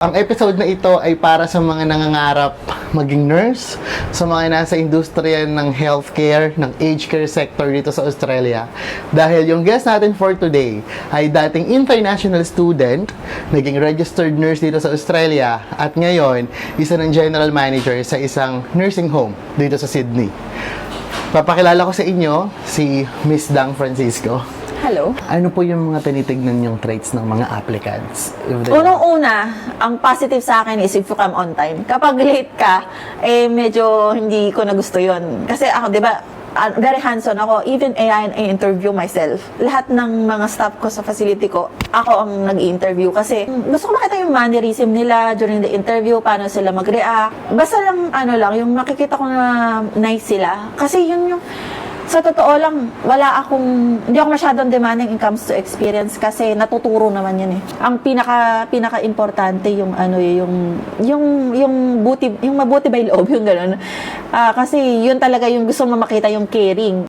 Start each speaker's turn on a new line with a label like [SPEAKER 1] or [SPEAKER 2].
[SPEAKER 1] Ang episode na ito ay para sa mga nangangarap maging nurse, sa mga nasa industriya ng healthcare, ng aged care sector dito sa Australia. Dahil yung guest natin for today ay dating international student, naging registered nurse dito sa Australia, at ngayon, isa ng general manager sa isang nursing home dito sa Sydney. Papakilala ko sa inyo si Miss Dang Francisco.
[SPEAKER 2] Hello.
[SPEAKER 1] Ano po yung mga tinitignan yung traits ng mga applicants?
[SPEAKER 2] Unang-una, ang positive sa akin is if you come on time. Kapag late ka, medyo hindi ko na gusto yun. Kasi ako, di ba, very hands-on ako. Even I interview myself. Lahat ng mga staff ko sa facility ko, ako ang nag-i-interview kasi gusto ko makita yung mannerism nila during the interview, paano sila mag-react. Basta lang, yung makikita ko na nice sila. Kasi yun yung sa totoo lang, hindi ako masyadong demanding in comes to experience kasi natuturo naman yan eh. Ang pinaka-importante yung mabuti by loob, yung gano'n. Kasi yun talaga yung gusto mo makita, yung caring.